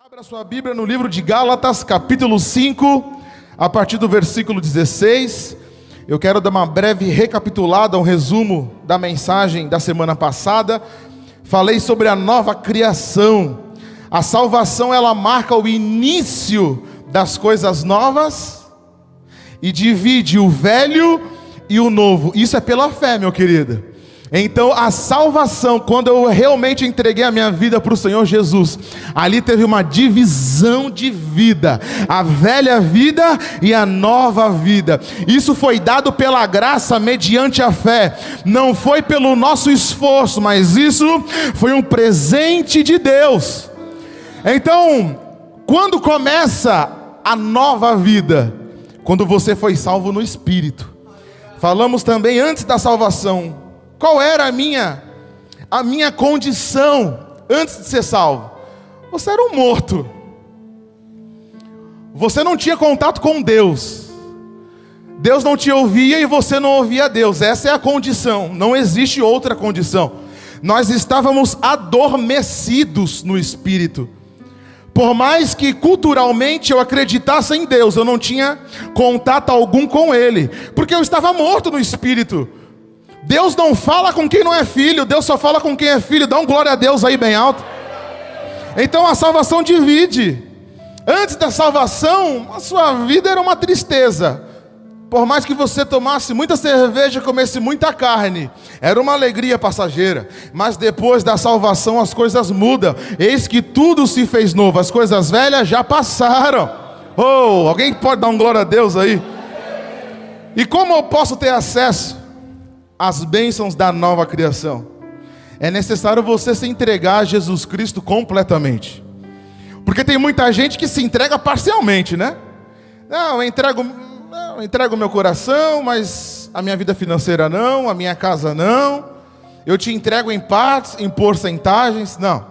Abra sua Bíblia no livro de Gálatas, capítulo 5, a partir do versículo 16. Eu quero dar uma breve recapitulada, um resumo da mensagem da semana passada. Falei sobre a nova criação. A salvação, ela marca o início das coisas novas e divide o velho e o novo. Isso é pela fé, meu querido. Então a salvação, quando eu realmente entreguei a minha vida para o Senhor Jesus, ali teve uma divisão de vida, a velha vida e a nova vida. Isso foi dado pela graça mediante a fé, não foi pelo nosso esforço, mas isso foi um presente de Deus. Então, quando começa a nova vida? Quando você foi salvo no Espírito. Falamos também antes da salvação, qual era a minha condição antes de ser salvo? Você era um morto. Você não tinha contato com Deus. Deus não te ouvia e você não ouvia Deus. Essa é a condição. Não existe outra condição. Nós estávamos adormecidos no Espírito. Por mais que culturalmente eu acreditasse em Deus, eu não tinha contato algum com Ele, porque eu estava morto no Espírito. Deus não fala com quem não é filho, Deus só fala com quem é filho. Dá um glória a Deus aí bem alto. Então a salvação divide. Antes da salvação, a sua vida era uma tristeza. Por mais que você tomasse muita cerveja, comesse muita carne, era uma alegria passageira. Mas depois da salvação as coisas mudam. Eis que tudo se fez novo, as coisas velhas já passaram. Oh, alguém pode dar um glória a Deus aí? E como eu posso ter acesso as bênçãos da nova criação? É necessário você se entregar a Jesus Cristo completamente. Porque tem muita gente que se entrega parcialmente, né? Não, eu entrego meu coração, mas a minha vida financeira não, a minha casa não. Eu te entrego em partes, em porcentagens. Não.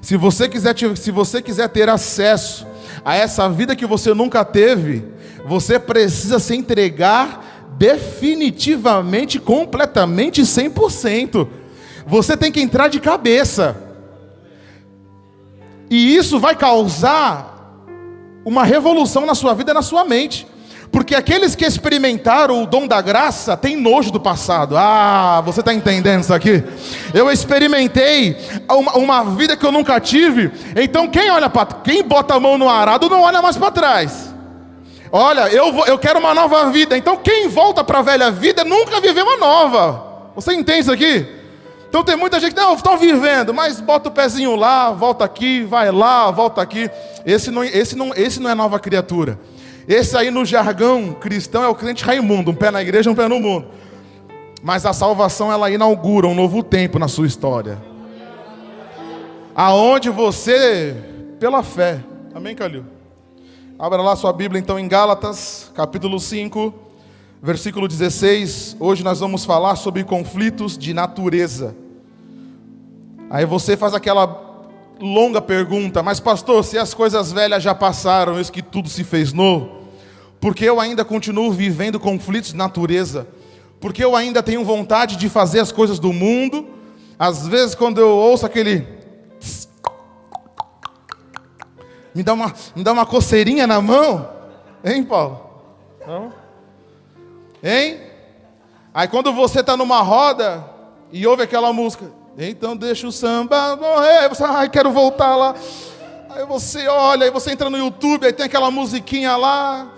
Se você quiser ter acesso a essa vida que você nunca teve, você precisa se entregar definitivamente, completamente, 100%. Você tem que entrar de cabeça. E isso vai causar uma revolução na sua vida e na sua mente. Porque aqueles que experimentaram o dom da graça têm nojo do passado. Ah, você está entendendo isso aqui? Eu experimentei uma vida que eu nunca tive. Então quem bota a mão no arado não olha mais para trás. Olha, eu quero uma nova vida. Então quem volta para a velha vida nunca viveu uma nova. Você entende isso aqui? Então tem muita gente que não, estão vivendo, mas bota o pezinho lá, volta aqui, vai lá, volta aqui. Esse não é nova criatura. Esse aí no jargão cristão é o crente Raimundo, um pé na igreja, um pé no mundo. Mas a salvação, ela inaugura um novo tempo na sua história. Aonde você, pela fé, amém, Calil? Abra lá sua Bíblia então em Gálatas, capítulo 5, versículo 16. Hoje nós vamos falar sobre conflitos de natureza. Aí você faz aquela longa pergunta, mas pastor, se as coisas velhas já passaram, eis que tudo se fez novo, porque eu ainda continuo vivendo conflitos de natureza? Porque eu ainda tenho vontade de fazer as coisas do mundo? Às vezes quando eu ouço aquele me dá uma coceirinha na mão, hein, Paulo? Não? Hein? Aí quando você está numa roda e ouve aquela música, então deixa o samba morrer, você, quero voltar lá. Aí você olha, aí você entra no YouTube, aí tem aquela musiquinha lá,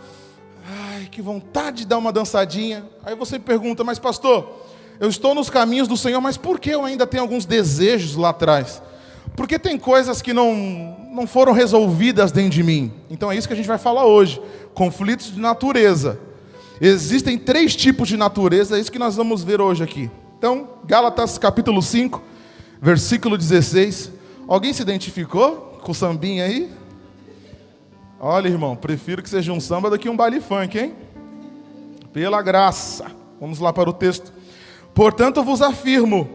que vontade de dar uma dançadinha. Aí você pergunta, mas pastor, eu estou nos caminhos do Senhor, mas por que eu ainda tenho alguns desejos lá atrás? Porque tem coisas que não foram resolvidas dentro de mim. Então é isso que a gente vai falar hoje, conflitos de natureza. Existem 3 tipos de natureza, é isso que nós vamos ver hoje aqui. Então, Gálatas capítulo 5, versículo 16. Alguém se identificou com o sambinha aí? Olha, irmão, prefiro que seja um samba do que um baile funk, hein? Pela graça. Vamos lá para o texto. Portanto, vos afirmo,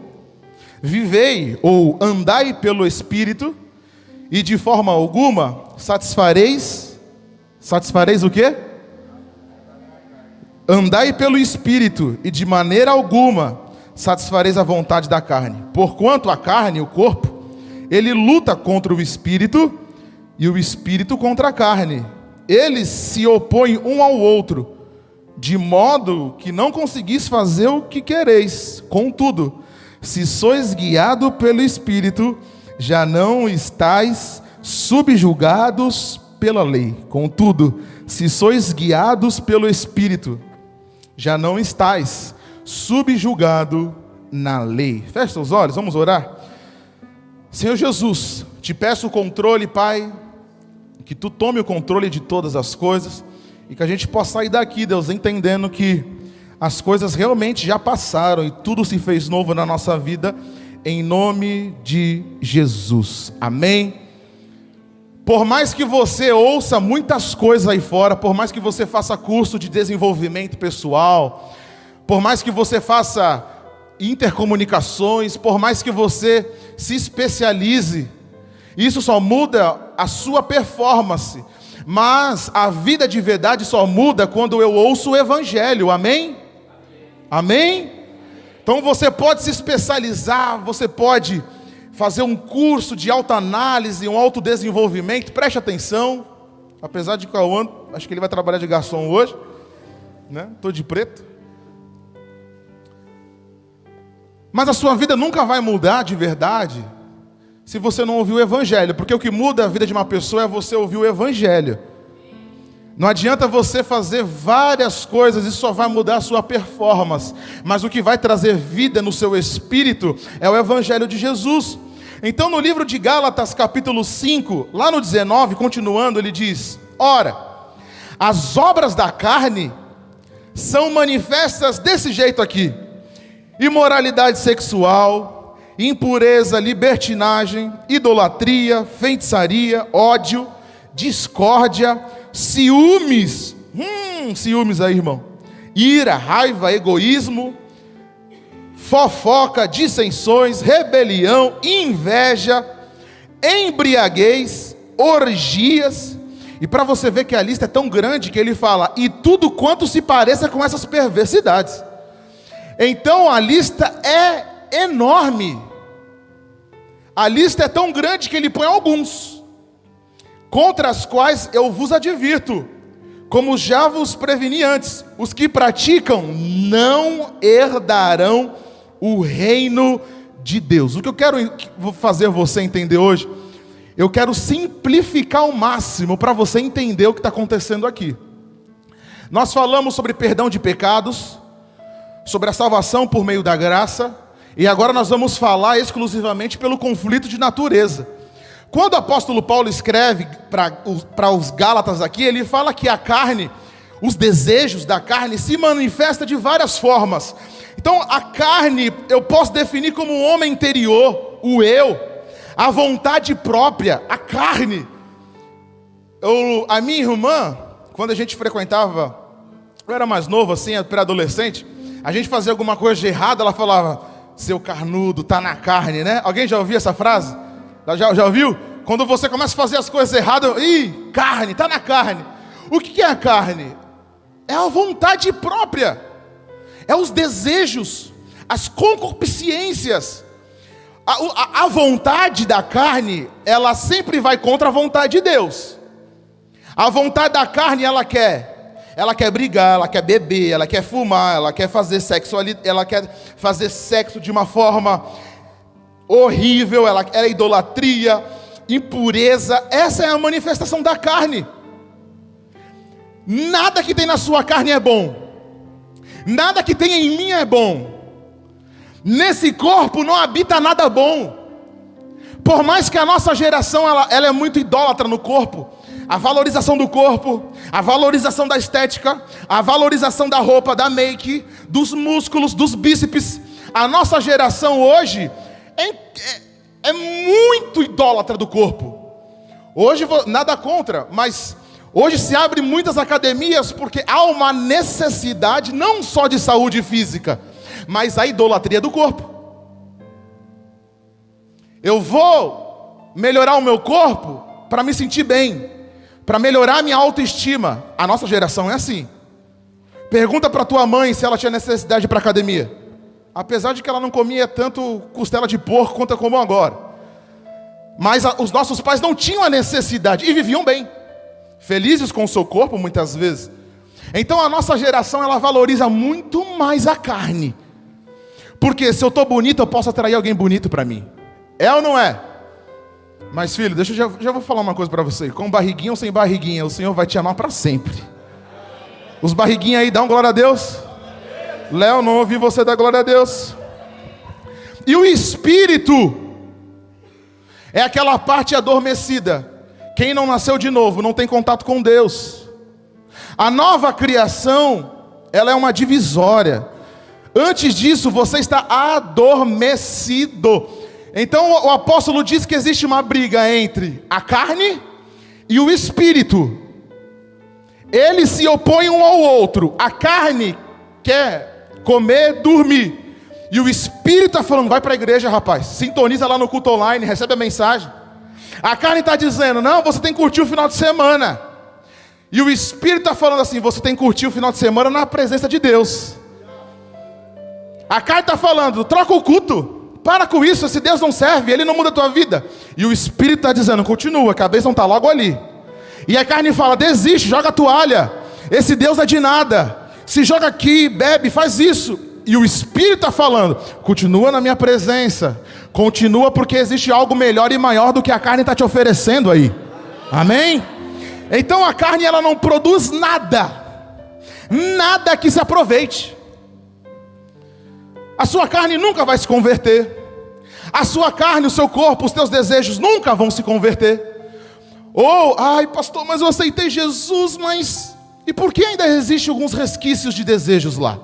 vivei ou andai pelo Espírito, e de forma alguma satisfareis o quê? Andai pelo Espírito, e de maneira alguma satisfareis a vontade da carne. Porquanto a carne, o corpo, ele luta contra o Espírito, e o espírito contra a carne. Eles se opõem um ao outro, de modo que não conseguis fazer o que quereis. Contudo, se sois guiado pelo espírito, já não estáis subjugados pela lei. Contudo, se sois guiados pelo espírito, já não estáis subjugado na lei. Feche seus olhos, vamos orar. Senhor Jesus, te peço o controle, Pai, que tu tome o controle de todas as coisas, e que a gente possa sair daqui, Deus, entendendo que as coisas realmente já passaram, e tudo se fez novo na nossa vida, em nome de Jesus, amém? Por mais que você ouça muitas coisas aí fora, por mais que você faça curso de desenvolvimento pessoal, por mais que você faça intercomunicações, por mais que você se especialize, isso só muda a sua performance, mas a vida de verdade só muda quando eu ouço o Evangelho, amém? Amém? Então você pode se especializar, você pode fazer um curso de autoanálise, um autodesenvolvimento, preste atenção, apesar de Cauã, acho que ele vai trabalhar de garçom hoje, né? Tô de preto. Mas a sua vida nunca vai mudar de verdade se você não ouvir o Evangelho, porque o que muda a vida de uma pessoa é você ouvir o Evangelho. Não adianta você fazer várias coisas, isso só vai mudar a sua performance, mas o que vai trazer vida no seu espírito é o Evangelho de Jesus. Então no livro de Gálatas capítulo 5, lá no 19, continuando, ele diz: ora, as obras da carne são manifestas desse jeito aqui: imoralidade sexual, impureza, libertinagem, idolatria, feitiçaria, ódio, discórdia, ciúmes, ciúmes aí, irmão, ira, raiva, egoísmo, fofoca, dissensões, rebelião, inveja, embriaguez, orgias. E para você ver que a lista é tão grande que ele fala: e tudo quanto se pareça com essas perversidades. Então a lista é enorme. A lista é tão grande que ele põe alguns, contra as quais eu vos advirto, como já vos preveni antes: os que praticam não herdarão o reino de Deus. O que eu quero fazer você entender hoje, eu quero simplificar ao máximo para você entender o que está acontecendo aqui. Nós falamos sobre perdão de pecados, sobre a salvação por meio da graça, e agora nós vamos falar exclusivamente pelo conflito de natureza. Quando o apóstolo Paulo escreve para os Gálatas aqui, ele fala que a carne, os desejos da carne se manifestam de várias formas. Então a carne eu posso definir como o homem interior, o eu, a vontade própria, a carne. A minha irmã, quando a gente frequentava, eu era mais novo assim, pré-adolescente, a gente fazia alguma coisa de errado, ela falava: seu carnudo, tá na carne, né? Alguém já ouviu essa frase? Já ouviu? Quando você começa a fazer as coisas erradas, carne, tá na carne. O que é a carne? É a vontade própria, é os desejos, as concupiscências. A vontade da carne, ela sempre vai contra a vontade de Deus. A vontade da carne, ela quer brigar, ela quer beber, ela quer fumar, ela quer fazer sexo, ela quer fazer sexo de uma forma horrível, ela é idolatria, impureza. Essa é a manifestação da carne. Nada que tem na sua carne é bom, nada que tem em mim é bom. Nesse corpo não habita nada bom. Por mais que a nossa geração ela é muito idólatra no corpo, a valorização do corpo, a valorização da estética, a valorização da roupa, da make, dos músculos, dos bíceps. A nossa geração hoje é muito idólatra do corpo. Hoje, nada contra, mas hoje se abre muitas academias porque há uma necessidade não só de saúde física, mas a idolatria do corpo. Eu vou melhorar o meu corpo para me sentir bem, para melhorar a minha autoestima. A nossa geração é assim. Pergunta para tua mãe se ela tinha necessidade de ir para a academia. Apesar de que ela não comia tanto costela de porco quanto como agora. Mas os nossos pais não tinham a necessidade e viviam bem, felizes com o seu corpo muitas vezes. Então a nossa geração, ela valoriza muito mais a carne. Porque se eu estou bonito, eu posso atrair alguém bonito para mim. É ou não é? Mas filho, deixa eu já vou falar uma coisa para você. Com barriguinha ou sem barriguinha, o Senhor vai te amar para sempre. Os barriguinhos aí, dá um glória a Deus. Léo, não ouvi você dar glória a Deus. E o espírito é aquela parte adormecida. Quem não nasceu de novo não tem contato com Deus. A nova criação, ela é uma divisória. Antes disso, você está adormecido. Então o apóstolo diz que existe uma briga entre a carne e o espírito. Eles se opõem um ao outro. A carne quer comer, dormir. E o espírito está falando, vai para a igreja, rapaz. Sintoniza lá no culto online, recebe a mensagem. A carne está dizendo, não, você tem que curtir o final de semana. E o espírito está falando assim, você tem que curtir o final de semana na presença de Deus. A carne está falando, troca o culto. Para com isso, esse Deus não serve, Ele não muda a tua vida. E o espírito está dizendo, continua, a cabeça não está logo ali. E a carne fala, desiste, joga a toalha. Esse Deus é de nada. Se joga aqui, bebe, faz isso. E o espírito está falando, continua na minha presença. Continua porque existe algo melhor e maior do que a carne está te oferecendo aí. Amém? Então a carne, ela não produz nada. Nada que se aproveite. A sua carne nunca vai se converter. A sua carne, o seu corpo, os teus desejos nunca vão se converter. Ou, ai pastor, mas eu aceitei Jesus, mas... E por que ainda existem alguns resquícios de desejos lá?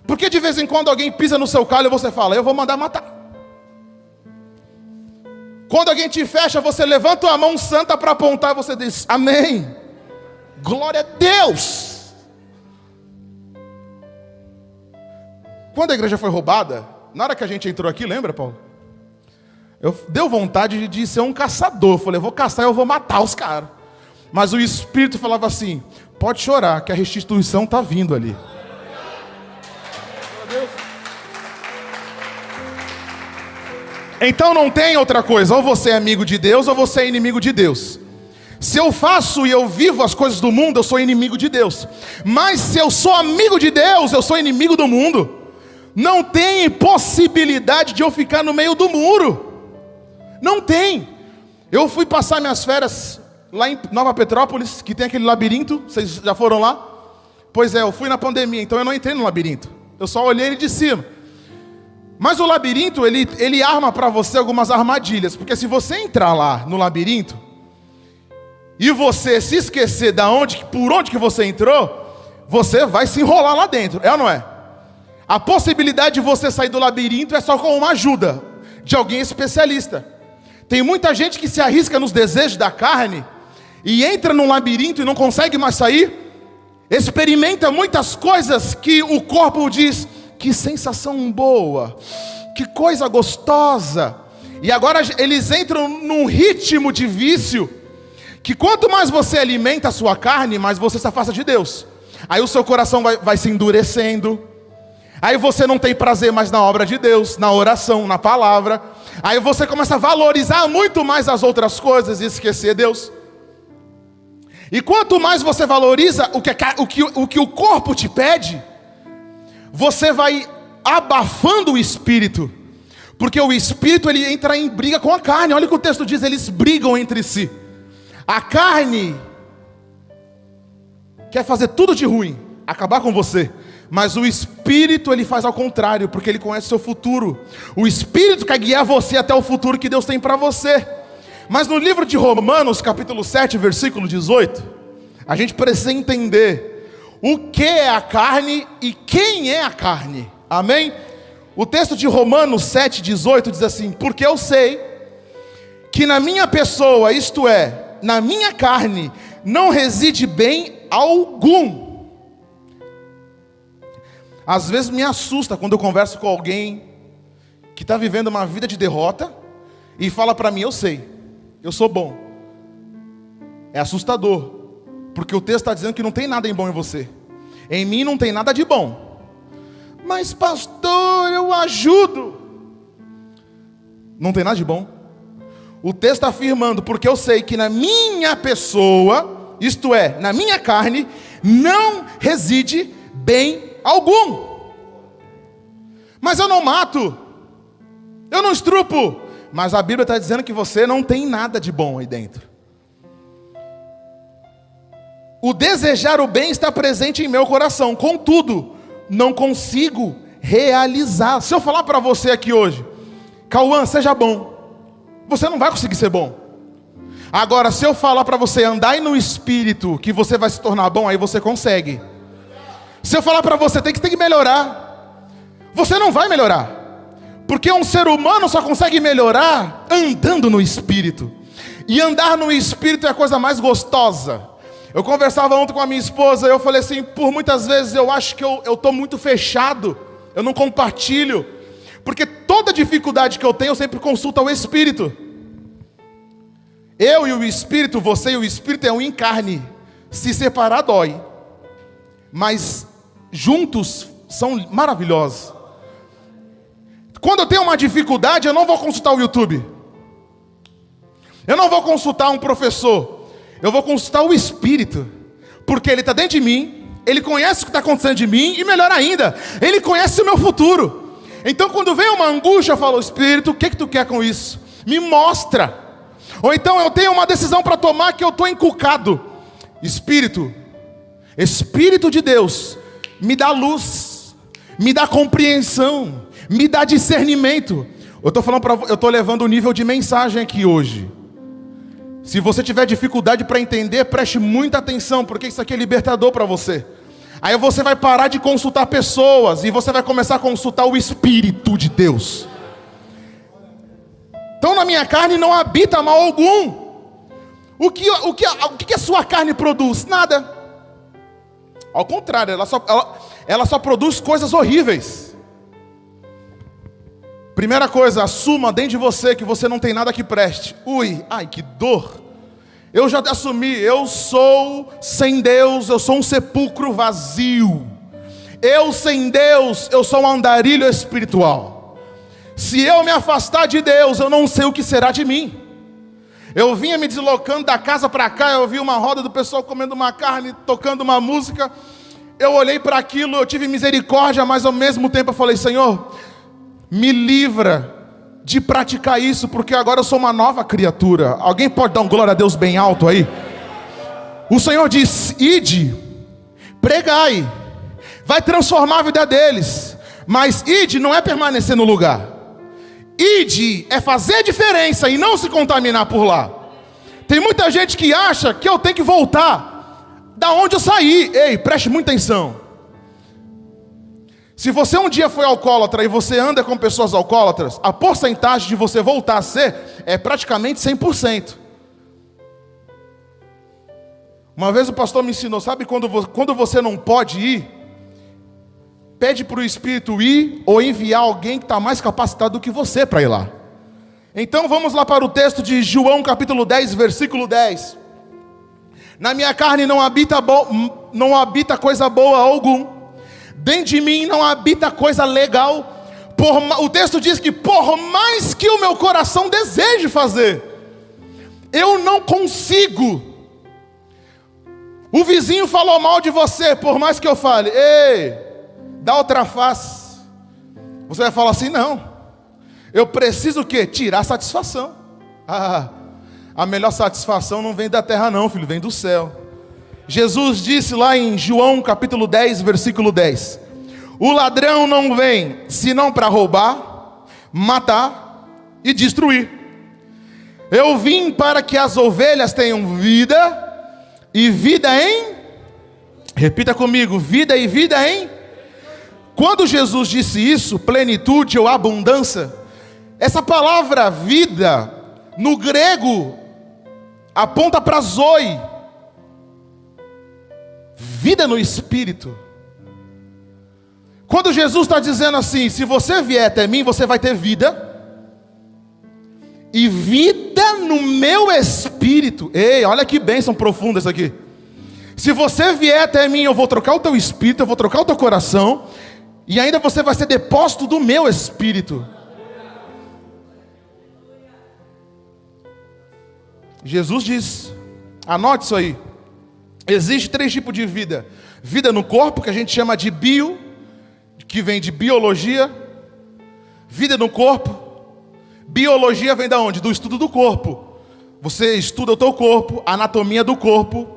Porque de vez em quando alguém pisa no seu calho e você fala, eu vou mandar matar. Quando alguém te fecha, você levanta a mão santa para apontar e você diz, amém. Glória a Deus. Quando a igreja foi roubada, na hora que a gente entrou aqui, lembra, Paulo? Deu vontade de ser um caçador. Eu falei, eu vou caçar e eu vou matar os caras. Mas o Espírito falava assim, pode chorar, que a restituição está vindo ali. Então não tem outra coisa, ou você é amigo de Deus, ou você é inimigo de Deus. Se eu faço e eu vivo as coisas do mundo, eu sou inimigo de Deus. Mas se eu sou amigo de Deus, eu sou inimigo do mundo. Não tem possibilidade de eu ficar no meio do muro. Não tem. Eu fui passar minhas férias lá em Nova Petrópolis, que tem aquele labirinto. Vocês já foram lá? Pois é, eu fui na pandemia, então eu não entrei no labirinto. Eu só olhei ele de cima. Mas o labirinto, ele arma para você algumas armadilhas. Porque se você entrar lá no labirinto e você se esquecer por onde que você entrou, você vai se enrolar lá dentro, é ou não é? A possibilidade de você sair do labirinto é só com uma ajuda de alguém especialista. Tem muita gente que se arrisca nos desejos da carne e entra num labirinto e não consegue mais sair. Experimenta muitas coisas que o corpo diz, que sensação boa, que coisa gostosa. E agora eles entram num ritmo de vício, que quanto mais você alimenta a sua carne, mais você se afasta de Deus. Aí o seu coração vai se endurecendo. Aí você não tem prazer mais na obra de Deus, na oração, na palavra. Aí você começa a valorizar muito mais as outras coisas e esquecer Deus. E quanto mais você valoriza o que o corpo te pede, você vai abafando o espírito. Porque o espírito, ele entra em briga com a carne. Olha o que o texto diz, eles brigam entre si. A carne quer fazer tudo de ruim, acabar com você. Mas o Espírito, ele faz ao contrário, porque ele conhece o seu futuro. O Espírito quer guiar você até o futuro que Deus tem para você. Mas no livro de Romanos, capítulo 7, versículo 18, a gente precisa entender o que é a carne e quem é a carne. Amém? O texto de Romanos 7, 18 diz assim, porque eu sei que na minha pessoa, isto é, na minha carne, não reside bem algum. Às vezes me assusta quando eu converso com alguém que está vivendo uma vida de derrota e fala para mim, eu sei, eu sou bom. É assustador, porque o texto está dizendo que não tem nada em bom em você. Em mim não tem nada de bom. Mas pastor, eu ajudo. Não tem nada de bom. O texto está afirmando, porque eu sei que na minha pessoa, isto é, na minha carne, não reside bem algum. Mas eu não mato, eu não estrupo. Mas a Bíblia está dizendo que você não tem nada de bom aí dentro. O desejar o bem está presente em meu coração, contudo, não consigo realizar. Se eu falar para você aqui hoje, Cauã, seja bom, você não vai conseguir ser bom. Agora, se eu falar para você andar no Espírito, que você vai se tornar bom, aí você consegue. Se eu falar para você, tem que melhorar, você não vai melhorar. Porque um ser humano só consegue melhorar andando no Espírito. E andar no Espírito é a coisa mais gostosa. Eu conversava ontem com a minha esposa, eu falei assim, por muitas vezes eu acho que eu estou muito fechado, eu não compartilho, porque toda dificuldade que eu tenho, eu sempre consulto ao Espírito. Eu e o Espírito, você e o Espírito é um encarne, se separar dói, mas juntos são maravilhosos. Quando eu tenho uma dificuldade, eu não vou consultar o YouTube, eu não vou consultar um professor, eu vou consultar o Espírito, porque Ele está dentro de mim, Ele conhece o que está acontecendo de mim, e melhor ainda, Ele conhece o meu futuro. Então quando vem uma angústia, eu falo, Espírito, o que tu quer com isso? Me mostra. Ou então eu tenho uma decisão para tomar que eu estou encucado. Espírito de Deus, me dá luz, me dá compreensão, me dá discernimento. Eu estou levando o nível de mensagem aqui hoje. Se você tiver dificuldade para entender, preste muita atenção, porque isso aqui é libertador para você. Aí você vai parar de consultar pessoas e você vai começar a consultar o Espírito de Deus. Então na minha carne não habita mal algum. O que a sua carne produz? Nada. Ao contrário, ela só produz coisas horríveis. Primeira coisa, assuma dentro de você que você não tem nada que preste. Ai que dor. Eu já assumi, eu sou sem Deus, eu sou um sepulcro vazio. Eu sem Deus, eu sou um andarilho espiritual. Se eu me afastar de Deus, eu não sei o que será de mim. Eu vinha me deslocando da casa para cá, eu vi uma roda do pessoal comendo uma carne, tocando uma música. Eu olhei para aquilo, eu tive misericórdia, mas ao mesmo tempo eu falei, Senhor, me livra de praticar isso, porque agora eu sou uma nova criatura. Alguém pode dar um glória a Deus bem alto aí? O Senhor diz, ide, pregai, vai transformar a vida deles. Mas ide não é permanecer no lugar. Ide é fazer a diferença e não se contaminar por lá. Tem muita gente que acha que eu tenho que voltar da onde eu saí. Ei, preste muita atenção. Se você um dia foi alcoólatra e você anda com pessoas alcoólatras, a porcentagem de você voltar a ser é praticamente 100%. Uma vez o pastor me ensinou, sabe quando você não pode ir? Pede para o Espírito ir ou enviar alguém que está mais capacitado do que você para ir lá. Então vamos lá para o texto de João capítulo 10, versículo 10. Na minha carne não habita coisa boa algum. Dentro de mim não habita coisa legal. O texto diz que por mais que o meu coração deseje fazer, eu não consigo. O vizinho falou mal de você, por mais que eu fale, ei, dá outra face. Você vai falar assim, não. Eu preciso o quê? Tirar satisfação. A melhor satisfação não vem da terra não, filho, vem do céu. Jesus disse lá em João capítulo 10, versículo 10. O ladrão não vem, senão para roubar, matar e destruir. Eu vim para que as ovelhas tenham vida, e vida em... Repita comigo, vida e vida em... Quando Jesus disse isso, plenitude ou abundância, essa palavra vida, no grego, aponta para zoe. Vida no Espírito. Quando Jesus está dizendo assim, se você vier até mim, você vai ter vida. E vida no meu Espírito. Ei, olha que bênção profunda isso aqui. Se você vier até mim, eu vou trocar o teu Espírito, eu vou trocar o teu coração. E ainda você vai ser depósito do meu Espírito. Jesus diz, anote isso aí, existe 3 tipos de vida. Vida no corpo, que a gente chama de bio, que vem de biologia. Vida no corpo. Biologia vem da onde? Do estudo do corpo. Você estuda o teu corpo, a anatomia do corpo.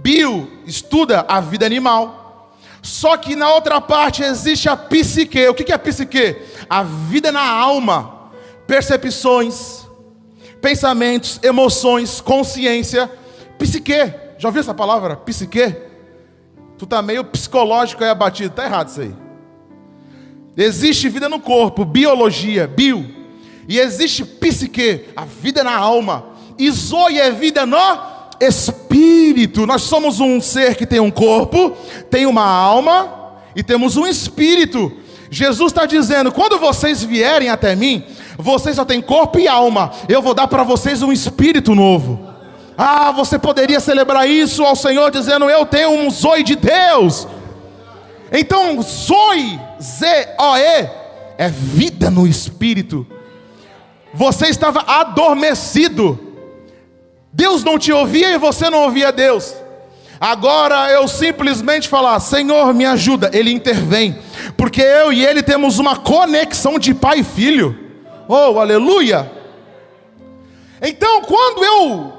Bio estuda a vida animal. Só que na outra parte existe a psique. O que é a psique? A vida na alma. Percepções, pensamentos, emoções, consciência. Psique. Já ouviu essa palavra? Psique? Tu tá meio psicológico aí abatido. Tá errado isso aí. Existe vida no corpo, biologia, bio. E existe psique, a vida na alma. E zoe é vida no espírito. Nós somos um ser que tem um corpo, tem uma alma e temos um espírito. Jesus está dizendo, quando vocês vierem até mim, vocês só têm corpo e alma. Eu vou dar para vocês um espírito novo. Ah, você poderia celebrar isso ao Senhor dizendo, eu tenho um zoe de Deus. Então, zoe, Z-O-E, é vida no espírito. Você estava adormecido. Deus não te ouvia e você não ouvia Deus. Agora eu simplesmente falar, Senhor, me ajuda. Ele intervém, porque eu e Ele temos uma conexão de pai e filho. Oh, aleluia. Então, quando eu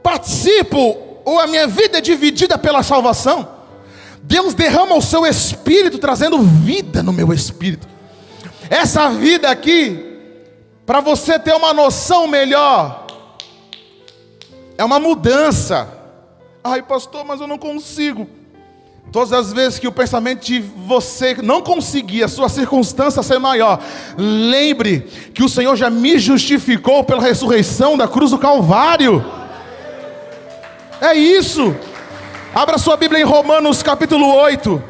participo, ou a minha vida é dividida pela salvação, Deus derrama o seu espírito, trazendo vida no meu espírito. Essa vida aqui, para você ter uma noção melhor, é uma mudança. Ai, pastor, mas eu não consigo. Todas as vezes que o pensamento de você não conseguir, a sua circunstância ser maior, lembre que o Senhor já me justificou pela ressurreição da cruz do Calvário. É isso. Abra sua Bíblia em Romanos capítulo 8.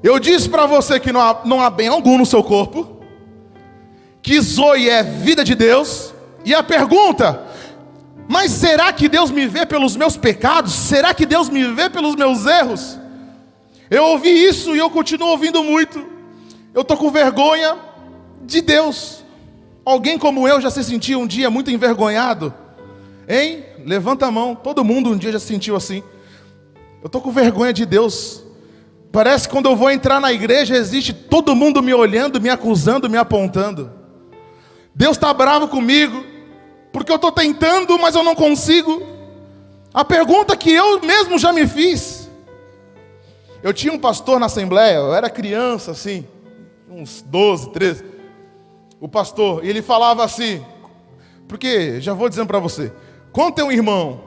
Eu disse para você que não há bem algum no seu corpo, que zoe é vida de Deus. E a pergunta, mas será que Deus me vê pelos meus pecados? Será que Deus me vê pelos meus erros? Eu ouvi isso e eu continuo ouvindo muito. Eu estou com vergonha de Deus. Alguém como eu já se sentiu um dia muito envergonhado? Hein? Levanta a mão. Todo mundo um dia já se sentiu assim. Eu estou com vergonha de Deus. Parece que quando eu vou entrar na igreja, existe todo mundo me olhando, me acusando, me apontando. Deus está bravo comigo, porque eu estou tentando, mas eu não consigo. A pergunta que eu mesmo já me fiz. Eu tinha um pastor na assembleia, eu era criança assim, uns 12, 13. O pastor, e ele falava assim, porque, já vou dizendo para você, quando tem um irmão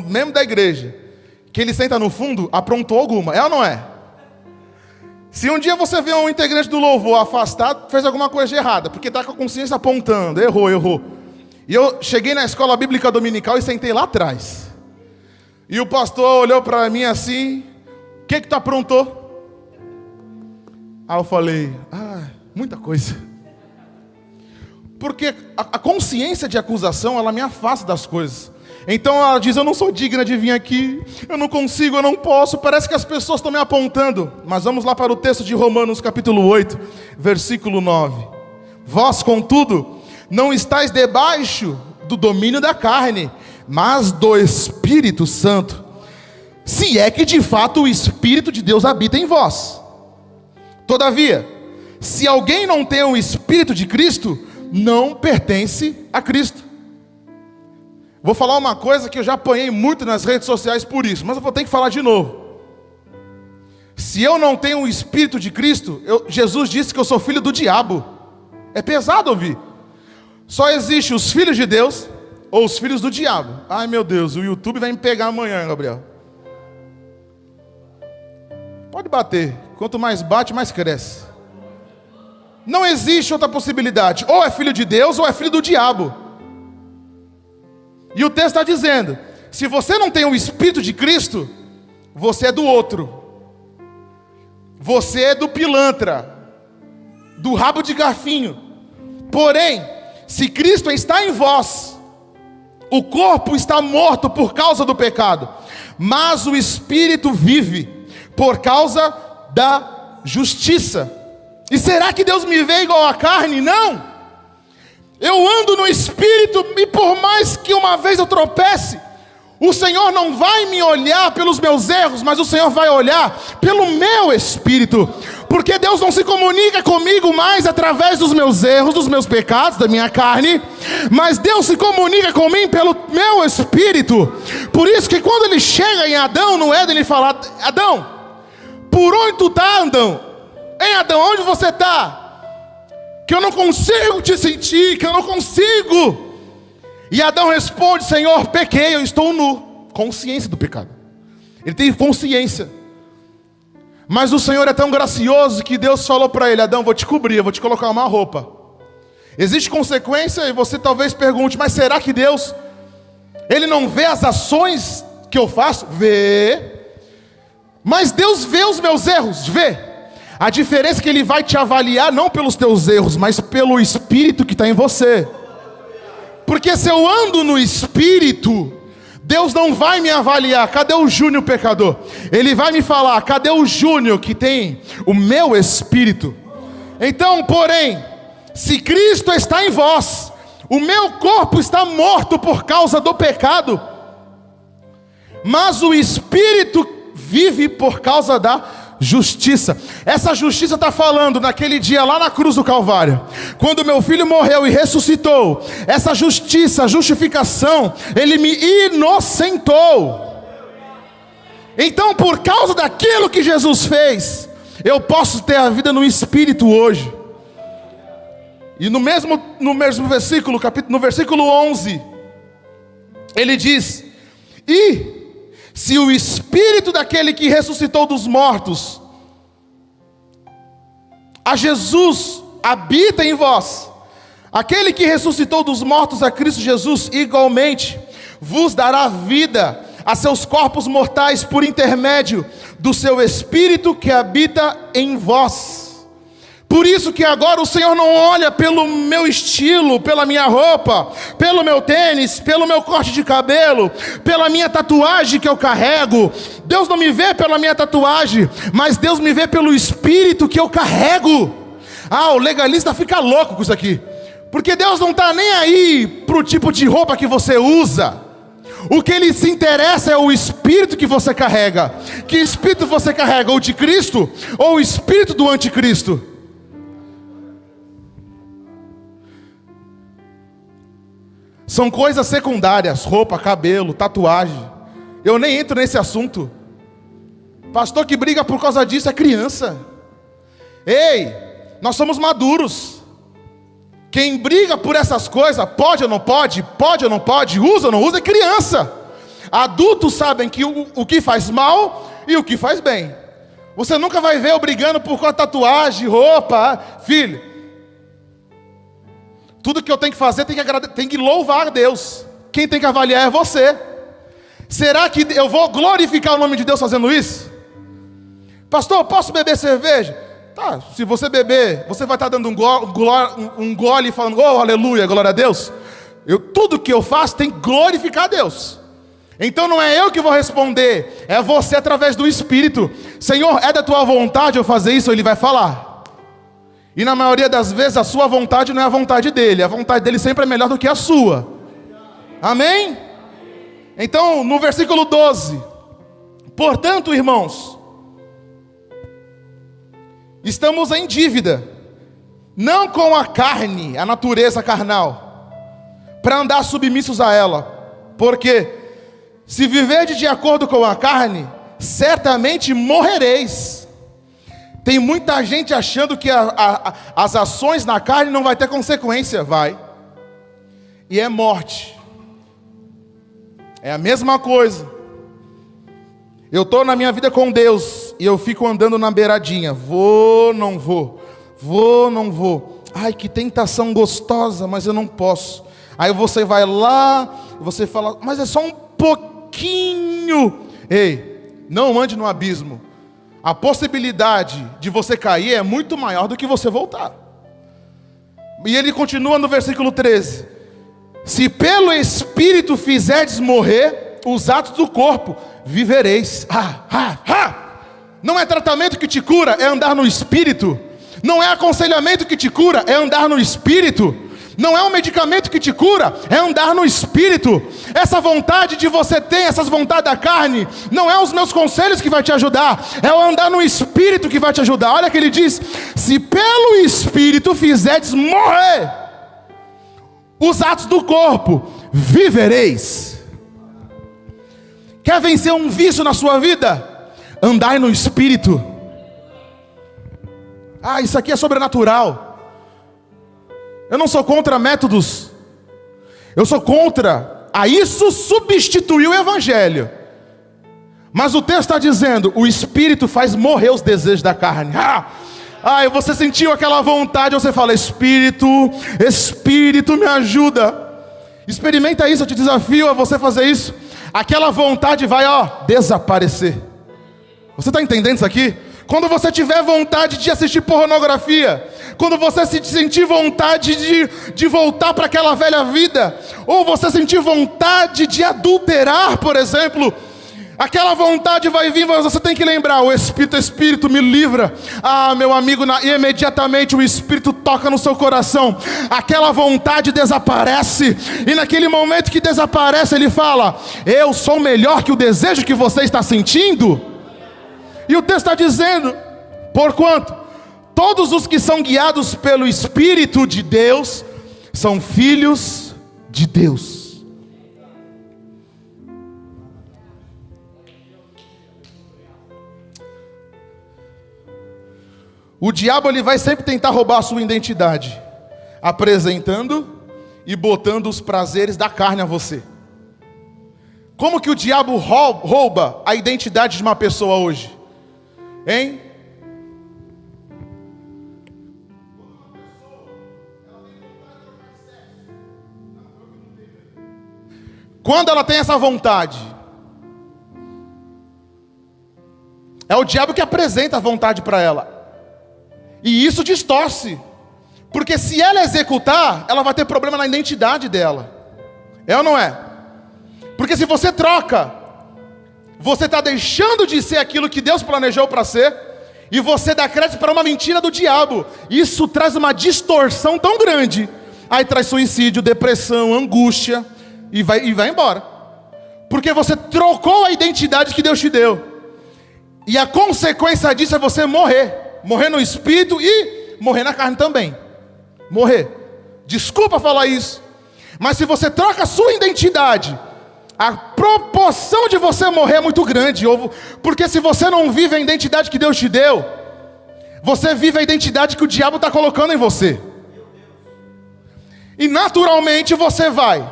mesmo da igreja, que ele senta no fundo, aprontou alguma, é ou não é? Se um dia você vê um integrante do louvor afastado, fez alguma coisa de errada, porque está com a consciência apontando, errou. E eu cheguei na escola bíblica dominical e sentei lá atrás. E o pastor olhou para mim assim, o que tu aprontou? Aí eu falei, muita coisa. Porque a consciência de acusação, ela me afasta das coisas. Então ela diz, eu não sou digna de vir aqui, eu não consigo, eu não posso, parece que as pessoas estão me apontando. Mas vamos lá para o texto de Romanos capítulo 8, versículo 9. Vós, contudo, não estáis debaixo do domínio da carne, mas do Espírito Santo, se é que de fato o Espírito de Deus habita em vós. Todavia, se alguém não tem o Espírito de Cristo, não pertence a Cristo. Vou falar uma coisa que eu já apanhei muito nas redes sociais por isso, mas eu vou ter que falar de novo. Se eu não tenho o Espírito de Cristo, Jesus disse que eu sou filho do diabo. É pesado ouvir. Só existe os filhos de Deus ou os filhos do diabo. Ai meu Deus, o YouTube vai me pegar amanhã, Gabriel. Pode bater, quanto mais bate, mais cresce. Não existe outra possibilidade, ou é filho de Deus ou é filho do diabo. E o texto está dizendo, se você não tem o Espírito de Cristo, você é do outro. Você é do pilantra, do rabo de garfinho. Porém, se Cristo está em vós, o corpo está morto por causa do pecado, mas o Espírito vive por causa da justiça. E será que Deus me vê igual a carne? Não. Eu ando no Espírito, e por mais que uma vez eu tropece, o Senhor não vai me olhar pelos meus erros, mas o Senhor vai olhar pelo meu espírito. Porque Deus não se comunica comigo mais através dos meus erros, dos meus pecados, da minha carne, mas Deus se comunica comigo pelo meu espírito. Por isso que quando ele chega em Adão, no Éden, ele fala: Adão, por onde tu está, Adão? Hein, Adão, onde você está? Que eu não consigo te sentir, que eu não consigo. E Adão responde: Senhor, pequei, eu estou nu. Consciência do pecado. Ele tem consciência. Mas o Senhor é tão gracioso que Deus falou para ele: Adão, vou te cobrir, eu vou te colocar uma roupa. Existe consequência, e você talvez pergunte: mas será que Deus, Ele não vê as ações que eu faço? Vê. Mas Deus vê os meus erros? Vê. A diferença é que Ele vai te avaliar não pelos teus erros, mas pelo Espírito que está em você. Porque se eu ando no Espírito, Deus não vai me avaliar: cadê o Júnior pecador? Ele vai me falar: cadê o Júnior que tem o meu Espírito? Então, porém, se Cristo está em vós, o meu corpo está morto por causa do pecado, mas o Espírito vive por causa da justiça. Essa justiça está falando naquele dia lá na cruz do Calvário, quando meu filho morreu e ressuscitou. Essa justiça, a justificação, Ele me inocentou. Então, por causa daquilo que Jesus fez, eu posso ter a vida no Espírito hoje. E no mesmo versículo, no versículo 11, ele diz: e se o Espírito daquele que ressuscitou dos mortos, a Jesus, habita em vós, aquele que ressuscitou dos mortos a Cristo Jesus, igualmente vos dará vida a seus corpos mortais por intermédio do seu Espírito que habita em vós. Por isso que agora o Senhor não olha pelo meu estilo, pela minha roupa, pelo meu tênis, pelo meu corte de cabelo, pela minha tatuagem que eu carrego. Deus não me vê pela minha tatuagem, mas Deus me vê pelo Espírito que eu carrego. Ah, o legalista fica louco com isso aqui, porque Deus não está nem aí para o tipo de roupa que você usa. O que Ele se interessa é o Espírito que você carrega. Que Espírito você carrega? O de Cristo ou o Espírito do anticristo? São coisas secundárias: roupa, cabelo, tatuagem. Eu nem entro nesse assunto. Pastor que briga por causa disso é criança. Ei, nós somos maduros. Quem briga por essas coisas, pode ou não pode, usa ou não usa, é criança. Adultos sabem que o que faz mal e o que faz bem. Você nunca vai ver eu brigando por causa de tatuagem, roupa. Filho, tudo que eu tenho que fazer tem que louvar a Deus. Quem tem que avaliar é você. Será que eu vou glorificar o nome de Deus fazendo isso? Pastor, posso beber cerveja? Tá, se você beber, você vai estar dando um gole e falando: oh, aleluia, glória a Deus. Tudo que eu faço tem que glorificar a Deus. Então não é eu que vou responder, é você através do Espírito. Senhor, é da tua vontade eu fazer isso? Ele vai falar. E na maioria das vezes a sua vontade não é a vontade dele. A vontade dele sempre é melhor do que a sua. Amém? Então no versículo 12: portanto, irmãos, estamos em dívida, não com a carne, a natureza carnal, para andar submissos a ela. Porque se viverdes de acordo com a carne, certamente morrereis. Tem muita gente achando que as ações na carne não vai ter consequência. Vai. E é morte. É a mesma coisa. Eu estou na minha vida com Deus e eu fico andando na beiradinha. Vou, não vou. Vou, não vou. Ai, que tentação gostosa, mas eu não posso. Aí você vai lá, você fala: mas é só um pouquinho. Ei, não ande no abismo. A possibilidade de você cair é muito maior do que você voltar. E ele continua no versículo 13: se pelo Espírito fizerdes morrer os atos do corpo, vivereis. Não é tratamento que te cura, é andar no Espírito. Não é aconselhamento que te cura, é andar no Espírito. Não é um medicamento que te cura, é andar no Espírito. Essa vontade de você ter, essas vontades da carne, não é os meus conselhos que vai te ajudar, é o andar no Espírito que vai te ajudar. Olha que ele diz: se pelo Espírito fizerdes morrer os atos do corpo, vivereis. Quer vencer um vício na sua vida? Andai no Espírito. Isso aqui é sobrenatural. Eu não sou contra métodos, eu sou contra isso substituir o Evangelho. Mas o texto está dizendo: o Espírito faz morrer os desejos da carne. Você sentiu aquela vontade, você fala: Espírito, Espírito me ajuda. Experimenta isso, eu te desafio a você fazer isso. Aquela vontade vai desaparecer. Você está entendendo isso aqui? Quando você tiver vontade de assistir pornografia, quando você sentir vontade de voltar para aquela velha vida, ou você sentir vontade de adulterar, por exemplo, aquela vontade vai vir, mas você tem que lembrar: o Espírito me livra. Meu amigo, e imediatamente o Espírito toca no seu coração, aquela vontade desaparece, e naquele momento que desaparece, ele fala: eu sou melhor que o desejo que você está sentindo. E o texto está dizendo: porquanto todos os que são guiados pelo Espírito de Deus são filhos de Deus. O diabo ele vai sempre tentar roubar a sua identidade, apresentando e botando os prazeres da carne a você. Como que o diabo rouba a identidade de uma pessoa hoje? Hein? Quando ela tem essa vontade, é o diabo que apresenta a vontade para ela. E isso distorce. Porque se ela executar, ela vai ter problema na identidade dela. É ou não é? Porque se você troca, você está deixando de ser aquilo que Deus planejou para ser, e você dá crédito para uma mentira do diabo. Isso traz uma distorção tão grande. Aí traz suicídio, depressão, angústia, e vai embora. Porque você trocou a identidade que Deus te deu. E a consequência disso é você morrer. Morrer no espírito e morrer na carne também. Morrer. Desculpa falar isso, mas se você troca a sua identidade, a proporção de você morrer é muito grande. Porque se você não vive a identidade que Deus te deu, você vive a identidade que o diabo está colocando em você. E naturalmente você vai.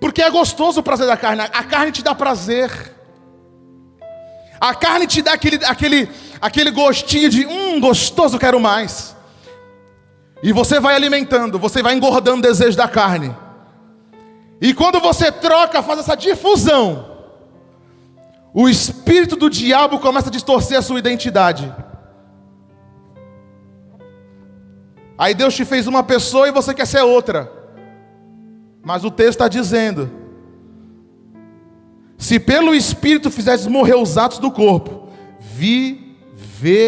Porque é gostoso o prazer da carne. A carne te dá prazer. A carne te dá aquele gostinho de gostoso, quero mais. E você vai alimentando, você vai engordando o desejo da carne. E quando você troca, faz essa difusão, o espírito do diabo começa a distorcer a sua identidade. Aí Deus te fez uma pessoa e você quer ser outra. Mas o texto está dizendo: se pelo Espírito fizeres morrer os atos do corpo, viverei.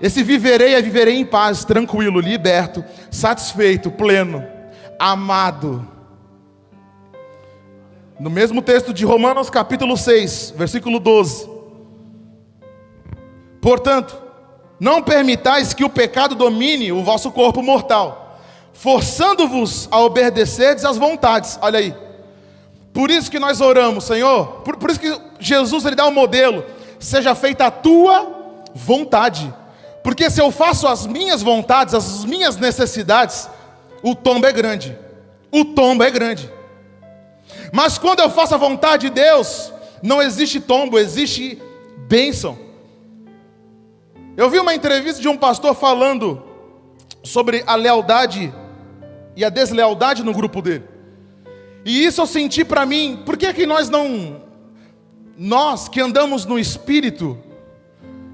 Esse viverei é viverei em paz, tranquilo, liberto, satisfeito, pleno, amado. No mesmo texto de Romanos capítulo 6, versículo 12. Portanto, não permitais que o pecado domine o vosso corpo mortal, forçando-vos a obedecerdes às vontades. Olha aí. Por isso que nós oramos, Senhor. Por isso que Jesus ele dá um modelo: seja feita a tua vontade. Porque se eu faço as minhas vontades, as minhas necessidades, o tombo é grande. O tombo é grande. Mas quando eu faço a vontade de Deus, não existe tombo, existe bênção. Eu vi uma entrevista de um pastor falando sobre a lealdade e a deslealdade no grupo dele. E isso eu senti para mim: por que nós que andamos no Espírito,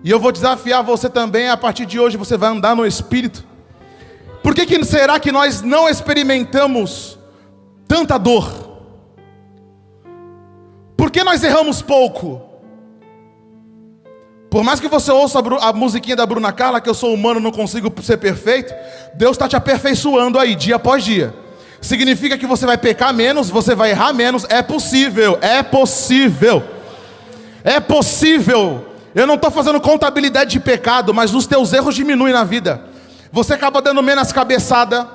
e eu vou desafiar você também, a partir de hoje você vai andar no Espírito. Por que será que nós não experimentamos tanta dor? Por que nós erramos pouco? Por mais que você ouça a musiquinha da Bruna Carla, que eu sou humano, não consigo ser perfeito, Deus está te aperfeiçoando aí, dia após dia. Significa que você vai pecar menos, você vai errar menos. É possível, é possível. É possível. Eu não estou fazendo contabilidade de pecado, mas os teus erros diminuem na vida. Você acaba dando menos cabeçada,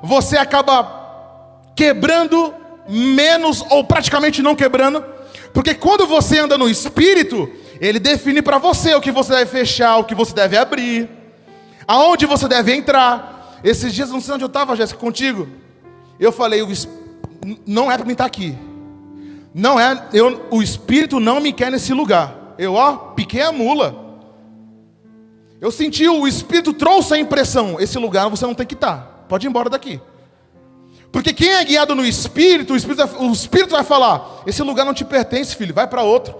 você acaba quebrando menos, ou praticamente não quebrando, porque quando você anda no Espírito, Ele define para você o que você deve fechar, o que você deve abrir, aonde você deve entrar. Esses dias, não sei onde eu estava, Jéssica, contigo. Eu falei, não é para mim estar aqui. Não é, o Espírito não me quer nesse lugar. Eu, piquei a mula. Eu senti, o Espírito trouxe a impressão, esse lugar você não tem que estar. Pode ir embora daqui. Porque quem é guiado no Espírito, o Espírito vai falar, esse lugar não te pertence, filho, vai para outro.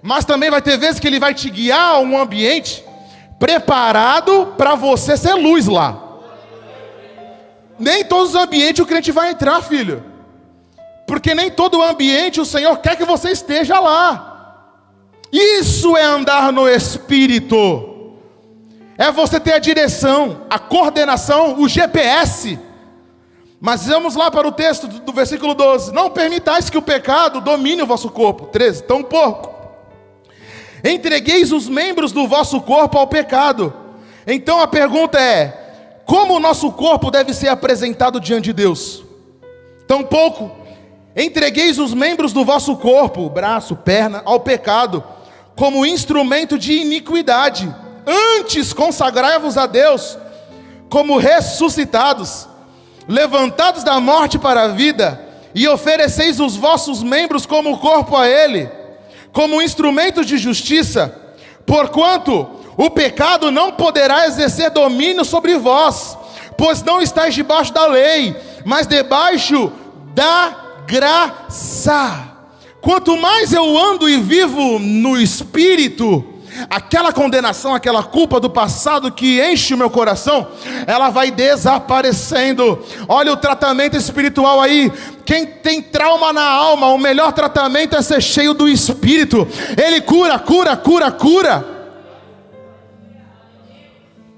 Mas também vai ter vezes que Ele vai te guiar a um ambiente preparado para você ser luz lá. Nem todos os ambientes o crente vai entrar, filho. Porque nem todo ambiente o Senhor quer que você esteja lá. Isso é andar no Espírito. É você ter a direção, a coordenação, o GPS. Mas vamos lá para o texto do versículo 12. Não permitais que o pecado domine o vosso corpo. 13. Tampouco entregueis os membros do vosso corpo ao pecado. Então a pergunta é: como o nosso corpo deve ser apresentado diante de Deus? Tampouco entregueis os membros do vosso corpo, braço, perna, ao pecado, como instrumento de iniquidade. Antes consagrai-vos a Deus como ressuscitados, levantados da morte para a vida, e ofereceis os vossos membros como corpo a Ele, como instrumentos de justiça, porquanto o pecado não poderá exercer domínio sobre vós, pois não estáis debaixo da lei, mas debaixo da graça. Quanto mais eu ando e vivo no Espírito, aquela condenação, aquela culpa do passado que enche o meu coração, ela vai desaparecendo. Olha o tratamento espiritual aí. Quem tem trauma na alma, o melhor tratamento é ser cheio do Espírito. Ele cura, cura, cura, cura.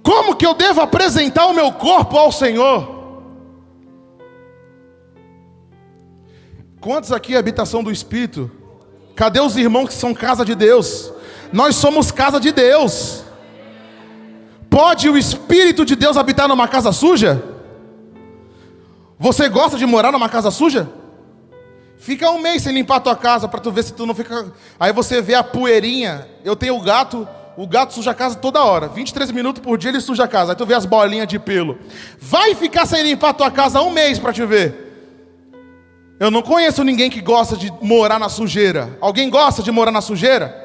Como que eu devo apresentar o meu corpo ao Senhor? Quantos aqui é habitação do Espírito? Cadê os irmãos que são casa de Deus? Nós somos casa de Deus. Pode o Espírito de Deus habitar numa casa suja? Você gosta de morar numa casa suja? Fica um mês sem limpar a tua casa, para tu ver se tu não fica... Aí você vê a poeirinha. Eu tenho o gato suja a casa toda hora. 23 minutos por dia ele suja a casa. Aí tu vê as bolinhas de pelo. Vai ficar sem limpar a tua casa um mês para te ver. Eu não conheço ninguém que gosta de morar na sujeira. Alguém gosta de morar na sujeira?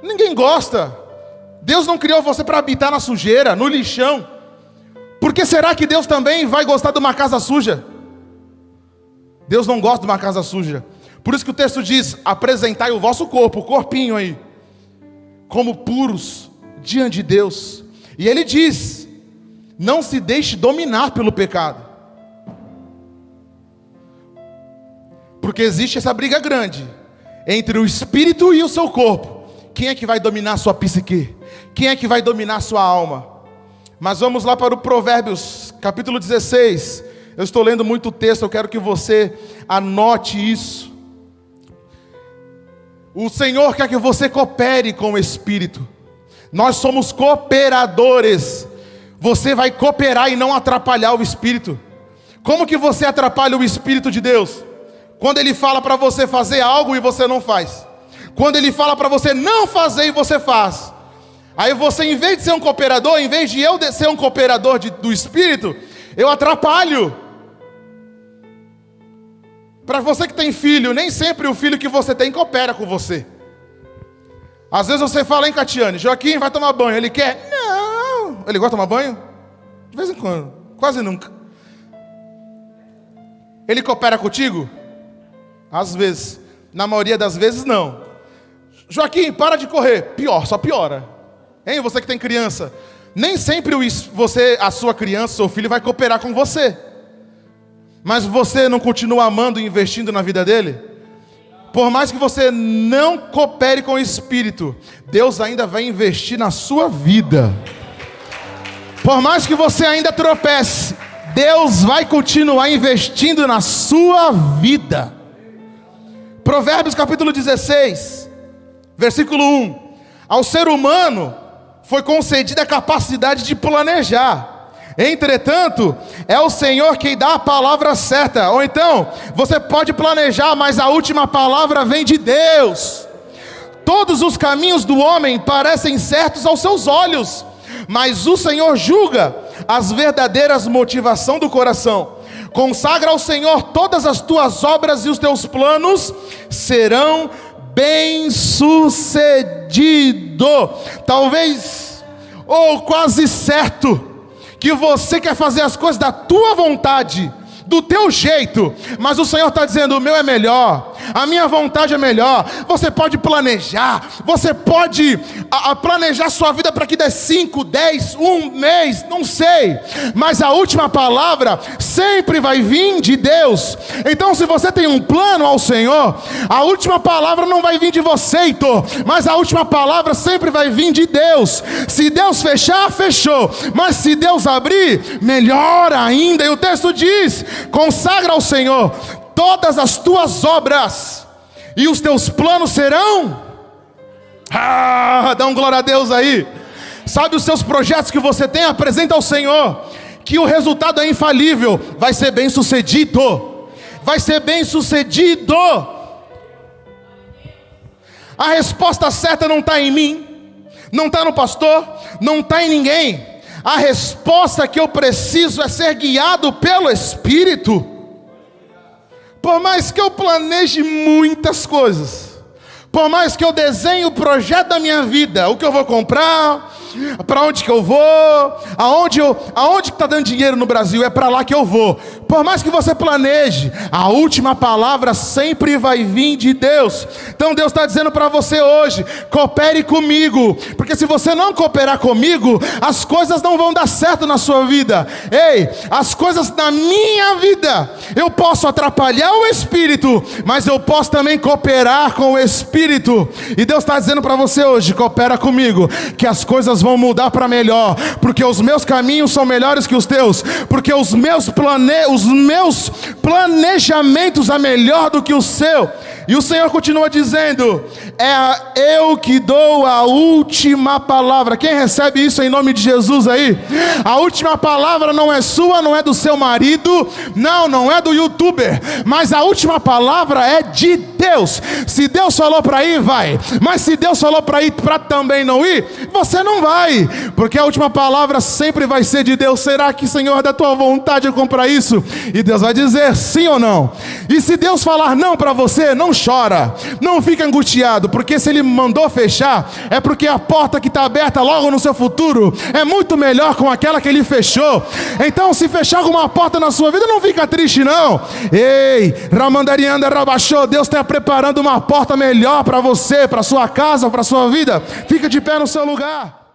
Ninguém gosta. Deus não criou você para habitar na sujeira, no lixão. Por que será que Deus também vai gostar de uma casa suja? Deus não gosta de uma casa suja. Por isso que o texto diz: apresentai o vosso corpo, o corpinho aí, como puros diante de Deus. E ele diz: não se deixe dominar pelo pecado. Porque existe essa briga grande entre o espírito e o seu corpo. Quem é que vai dominar a sua psique? Quem é que vai dominar a sua alma? Mas vamos lá para o Provérbios, capítulo 16. Eu estou lendo muito texto, eu quero que você anote isso. O Senhor quer que você coopere com o Espírito. Nós somos cooperadores. Você vai cooperar e não atrapalhar o Espírito. Como que você atrapalha o Espírito de Deus? Quando Ele fala para você fazer algo e você não faz. Quando Ele fala para você não fazer e você faz. Aí você, em vez de ser um cooperador, em vez de eu ser um cooperador do Espírito, eu atrapalho. Para você que tem filho, nem sempre o filho que você tem coopera com você. Às vezes você fala, hein, Catiane, Joaquim vai tomar banho. Ele quer? Não. Ele gosta de tomar banho? De vez em quando, quase nunca. Ele coopera contigo? Às vezes. Na maioria das vezes, não. Joaquim, para de correr. Pior, só piora. Hein, você que tem criança. Nem sempre a sua criança, seu filho vai cooperar com você. Mas você não continua amando e investindo na vida dele? Por mais que você não coopere com o Espírito, Deus ainda vai investir na sua vida. Por mais que você ainda tropece, Deus vai continuar investindo na sua vida. Provérbios capítulo 16, versículo 1. Ao ser humano foi concedida a capacidade de planejar. Entretanto, é o Senhor quem dá a palavra certa. Ou então, você pode planejar, mas a última palavra vem de Deus. Todos os caminhos do homem parecem certos aos seus olhos, mas o Senhor julga as verdadeiras motivações do coração. Consagra ao Senhor todas as tuas obras e os teus planos serão bem-sucedidos. Talvez, ou quase certo, que você quer fazer as coisas da tua vontade, do teu jeito, mas o Senhor está dizendo: o meu é melhor, a minha vontade é melhor. Você pode planejar, você pode planejar sua vida para que dê 5, 10, 1 mês, não sei, mas a última palavra sempre vai vir de Deus. Então, se você tem um plano ao Senhor, a última palavra não vai vir de você, Heitor, mas a última palavra sempre vai vir de Deus. Se Deus fechar, fechou, mas se Deus abrir, melhor ainda. E o texto diz: consagra ao Senhor todas as tuas obras e os teus planos serão... dá um glória a Deus aí. Sabe, os seus projetos que você tem, apresenta ao Senhor, que o resultado é infalível, vai ser bem sucedido. Vai ser bem sucedido. A resposta certa não está em mim, não está no pastor, não está em ninguém. A resposta que eu preciso é ser guiado pelo Espírito. Por mais que eu planeje muitas coisas, por mais que eu desenhe o projeto da minha vida, o que eu vou comprar, para onde que eu vou, aonde que está dando dinheiro no Brasil, é para lá que eu vou. Por mais que você planeje, a última palavra sempre vai vir de Deus. Então Deus está dizendo para você hoje: coopere comigo, porque se você não cooperar comigo, as coisas não vão dar certo na sua vida. Ei, as coisas na minha vida, eu posso atrapalhar o Espírito, mas eu posso também cooperar com o Espírito. E Deus está dizendo para você hoje: coopera comigo, que as coisas vão mudar para melhor, porque os meus caminhos são melhores que os teus, porque os meus planejamentos é melhor do que o seu. E o Senhor continua dizendo: é eu que dou a última palavra. Quem recebe isso em nome de Jesus aí? A última palavra não é sua, não é do seu marido, não é do youtuber, mas a última palavra é de Deus. Se Deus falou para ir, vai, mas se Deus falou para ir para também não ir, você não vai, porque a última palavra sempre vai ser de Deus. Será que, Senhor, é da tua vontade eu comprar isso? E Deus vai dizer sim ou não. E se Deus falar não para você, não chora, não fica angustiado, porque se Ele mandou fechar, é porque a porta que está aberta logo no seu futuro é muito melhor com aquela que Ele fechou. Então, se fechar alguma porta na sua vida, não fica triste não. Ei, Ramandarianda Rabachô, Deus está preparando uma porta melhor para você, para sua casa, para sua vida. Fica de pé no seu lugar.